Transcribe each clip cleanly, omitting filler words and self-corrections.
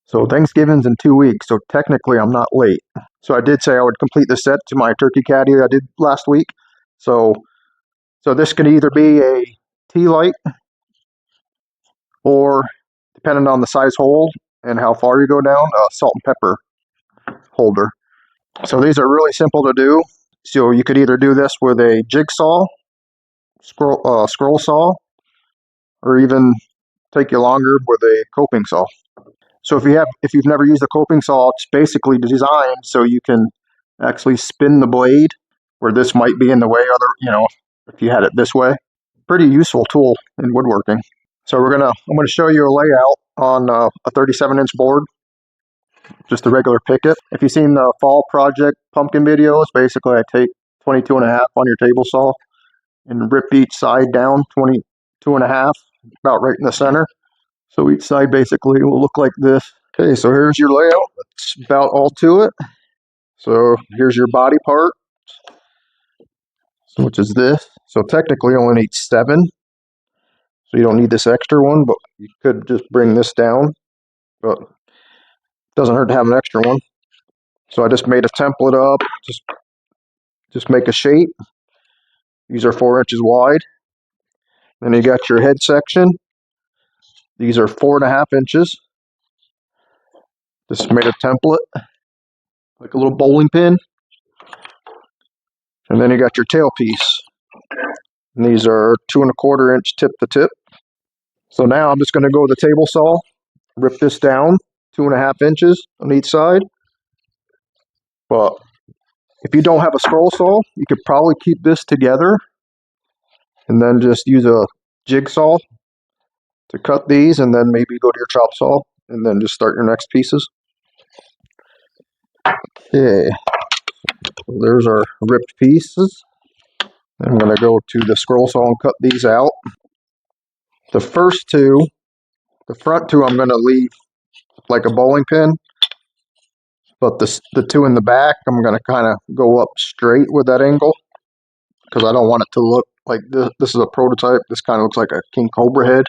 So Thanksgiving's in 2 weeks, so technically I'm not late. So I did say I would complete the set to my turkey caddy I did last week. So this could either be a tea light or, depending on the size hole and how far you go down, a salt and pepper holder. So these are really simple to do. So you could either do this with a jigsaw, scroll saw, or even take you longer with a coping saw. So if you've never used a coping saw, it's basically designed so you can actually spin the blade, where this might be in the way if you had it this way. Pretty useful tool in woodworking. So I'm gonna show you a layout on a 37-inch board, just a regular picket. If you've seen the fall project pumpkin videos, basically I take 22.5 on your table saw and rip each side down 22.5, about right in the center. So each side basically will look like this. Okay, so here's your layout. That's about all to it. So here's your body part, which is this. So technically only needs 7. So you don't need this extra one, but you could just bring this down. But it doesn't hurt to have an extra one. So I just made a template up. Just make a shape. These are 4 inches wide. Then you got your head section. These are 4.5 inches. Just made a template, like a little bowling pin. And then you got your tail piece. And these are 2.25 inch tip to tip. So now I'm just going to go with the table saw, rip this down 2.5 inches on each side. But if you don't have a scroll saw, you could probably keep this together and then just use a jigsaw to cut these, and then maybe go to your chop saw and then just start your next pieces. Okay, there's our ripped pieces. I'm going to go to the scroll saw and cut these out. The front two I'm going to leave like a bowling pin, but the two in the back I'm going to kind of go up straight with that angle, because I don't want it to look like this. This is a prototype. This kind of looks like a king cobra head.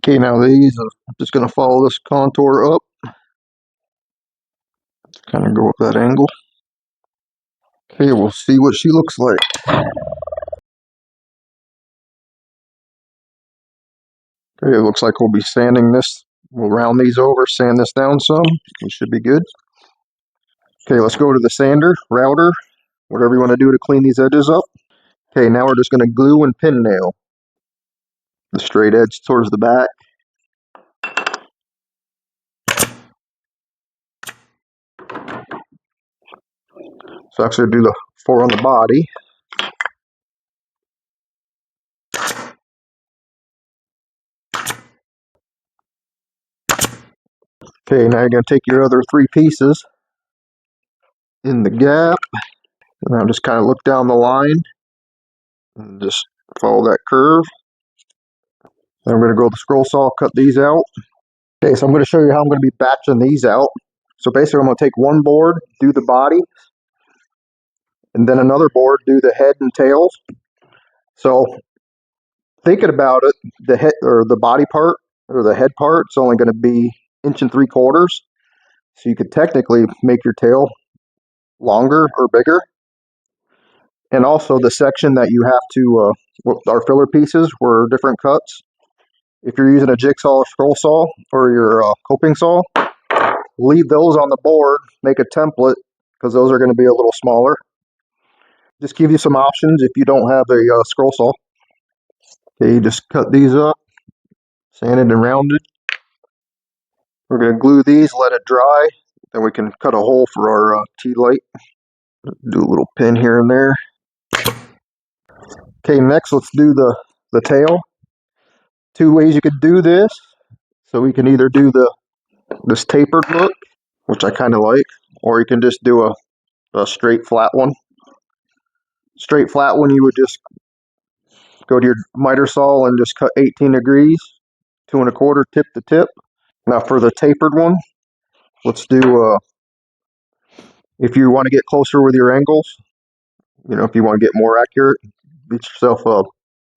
Okay, now these, I'm just going to follow this contour up. Kind of go up that angle. Okay, we'll see what she looks like. Okay, it looks like we'll be sanding this. We'll round these over, sand this down some. It should be good. Okay, let's go to the sander, router, whatever you want to do to clean these edges up. Okay, now we're just going to glue and pin nail the straight edge towards the back. So actually do the 4 on the body. Okay, now you're going to take your other 3 pieces in the gap, and now just kind of look down the line and just follow that curve. Then I'm going to go with the scroll saw, cut these out. Okay, so I'm going to show you how I'm going to be batching these out. So basically I'm going to take one board, do the body, and then another board, do the head and tails. So thinking about it, the head or the body part or the head part is only going to be 1 3/4. So you could technically make your tail longer or bigger. And also the section that you have to, our filler pieces were different cuts. If you're using a jigsaw or scroll saw or your coping saw, leave those on the board, make a template, because those are going to be a little smaller. Just give you some options if you don't have a scroll saw. Okay, you just cut these up, sanded and rounded. We're going to glue these, let it dry, then we can cut a hole for our tea light. Do a little pin here and there. Okay, next let's do the tail. 2 ways you could do this. So we can either do this tapered look, which I kind of like, or you can just do a straight flat one. Straight flat one, you would just go to your miter saw and just cut 18 degrees, 2 1/4 tip to tip. Now for the tapered one, let's do, if you want to get closer with your angles, if you want to get more accurate, get yourself a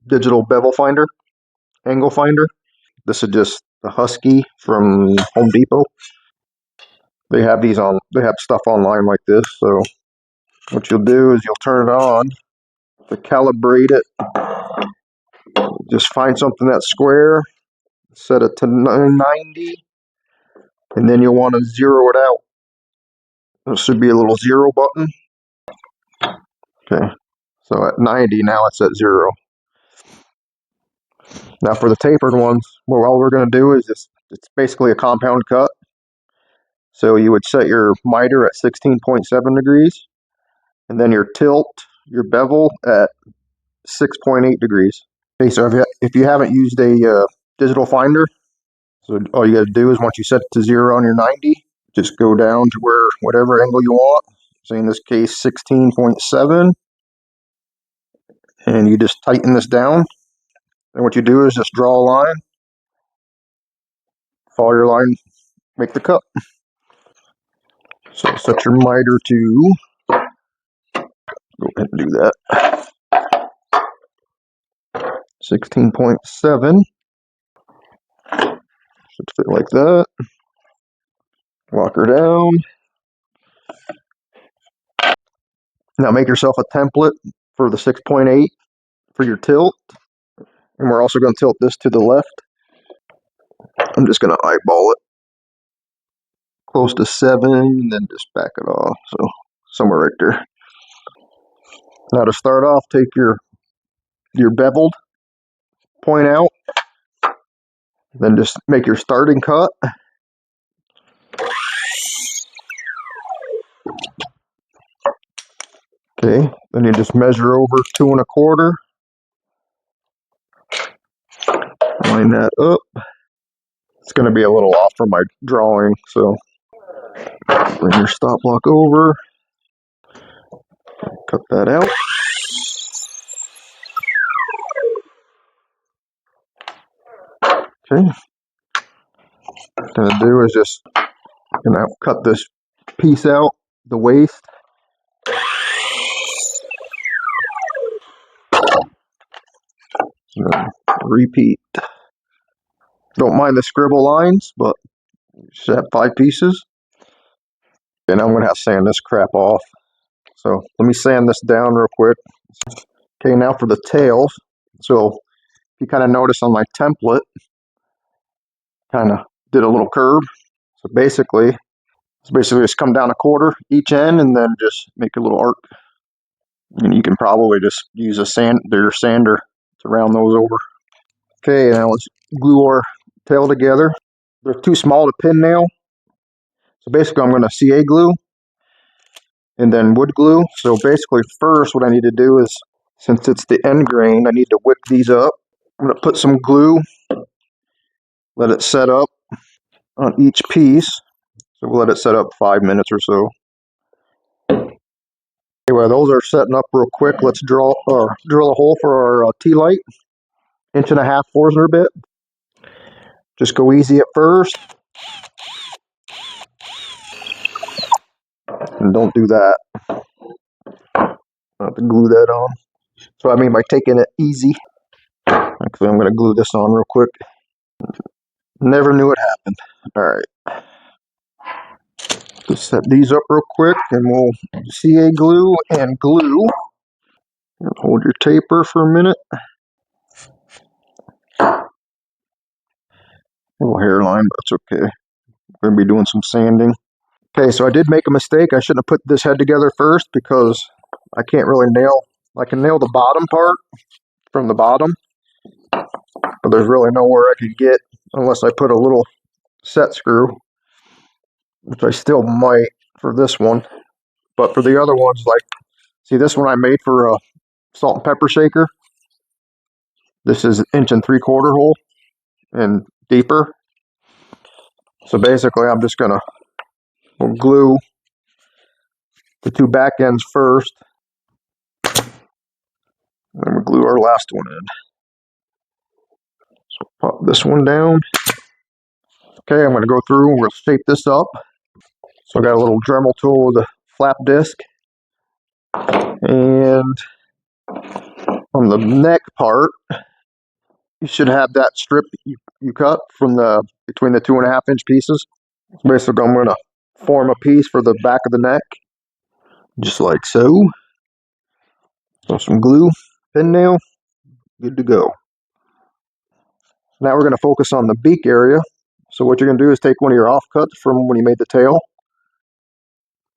digital bevel finder, angle finder. This is just the Husky from Home Depot. They have stuff online like this. So what you'll do is you'll turn it on to calibrate it. Just find something that's square, set it to 90, and then you'll want to zero it out. There should be a little zero button. Okay, so at 90, now it's at 0. Now for the tapered ones, well, all we're going to do is it's basically a compound cut. So you would set your miter at 16.7 degrees, and then your tilt, your bevel at 6.8 degrees. Okay, so if you haven't used a digital finder, so all you got to do is once you set it to 0 on your 90, just go down to whatever angle you want. So in this case, 16.7, and you just tighten this down. And what you do is just draw a line, follow your line, make the cut. So set your miter to, go ahead and do that, 16.7. Should fit like that. Lock her down. Now make yourself a template for the 6.8 for your tilt. And we're also going to tilt this to the left. I'm just going to eyeball it close to 7, and then just back it off. So somewhere right there. Now to start off, take your beveled point out. Then just make your starting cut. Okay, then you just measure over 2 1/4. Line that up. It's going to be a little off from my drawing, so bring your stop block over. Cut that out. Okay. What I'm going to do is just cut this piece out, the waist. Repeat. Don't mind the scribble lines, but you should have 5 pieces. And I'm going to have to sand this crap off. So let me sand this down real quick. Okay, now for the tails. So you kind of notice on my template, kind of did a little curve. So basically just come down 1/4 each end and then just make a little arc. And you can probably just use a sander to round those over. Okay, now let's glue our tail together. They're too small to pin nail. So basically I'm going to CA glue and then wood glue. So basically first what I need to do is, since it's the end grain, I need to whip these up. I'm going to put some glue, let it set up on each piece. So we'll let it set up 5 minutes or so. Anyway, those are setting up real quick. Let's drill a hole for our T-light. 1.5 Forstner bit. Just go easy at first. And don't do that. I have to glue that on. So I mean by taking it easy. Actually, I'm going to glue this on real quick. Never knew it happened. Alright. Just set these up real quick and we'll CA glue and glue. Hold your taper for a minute. A little hairline, but it's okay. We're going to be doing some sanding. Okay, so I did make a mistake. I shouldn't have put this head together first because I can't really nail. I can nail the bottom part from the bottom, but there's really nowhere I could get unless I put a little set screw, which I still might for this one. But for the other ones, like, see this one I made for a salt and pepper shaker. This is 1 3/4 hole and deeper. So basically I'm just going to glue the 2 back ends first. And then we'll glue our last one in. So pop this one down. Okay, I'm going to go through and we'll shape this up. So I got a little Dremel tool with a flap disc. And on the neck part, you should have that strip you cut from between the 2.5-inch pieces. Basically, I'm going to form a piece for the back of the neck, just like so. So some glue, pin nail, good to go. Now we're going to focus on the beak area. So what you're going to do is take one of your offcuts from when you made the tail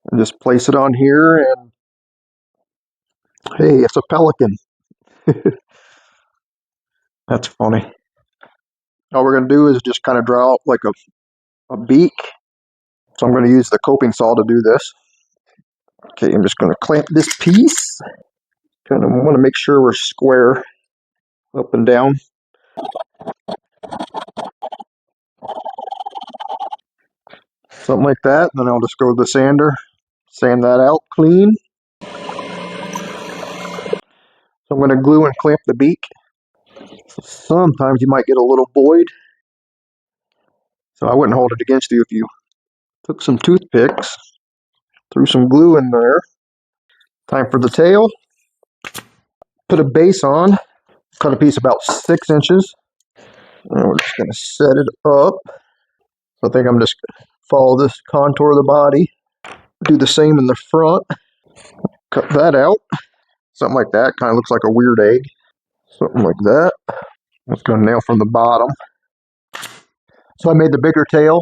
and just place it on here, and hey, it's a pelican. That's funny. All we're going to do is just kind of draw out like a beak. So I'm going to use the coping saw to do this. Okay, I'm just going to clamp this piece. Kind of want to make sure we're square up and down. Something like that. Then I'll just go to the sander, sand that out clean. So I'm going to glue and clamp the beak. So sometimes you might get a little void. So I wouldn't hold it against you if you took some toothpicks, threw some glue in there. Time for the tail. Put a base on. Cut a piece about 6 inches. And we're just going to set it up. So I think I'm just going to follow this contour of the body. Do the same in the front. Cut that out. Something like that. Kind of looks like a weird egg. Something like that. Let's go nail from the bottom. So I made the bigger tail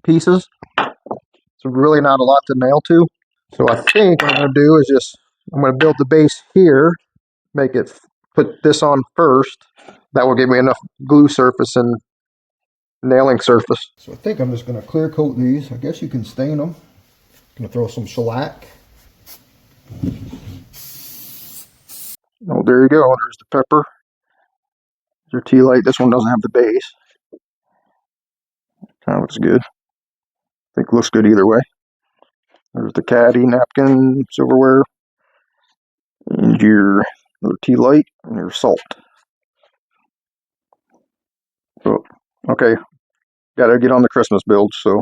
pieces. So really not a lot to nail to. So I think what I'm going to do is I'm going to build the base here. Put this on first. That will give me enough glue surface and nailing surface. So I think I'm just going to clear coat these. I guess you can stain them. I'm going to throw some shellac. Oh, there you go. There's the pepper. There's your tea light. This one doesn't have the base. Kind of looks good. I think it looks good either way. There's the caddy, napkin, silverware, and your tea light, and your salt. So, okay. Gotta get on the Christmas build, so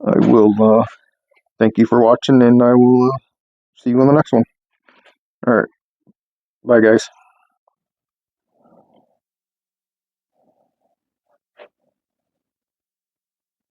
I will thank you for watching, and I will see you on the next one. Alright, bye guys.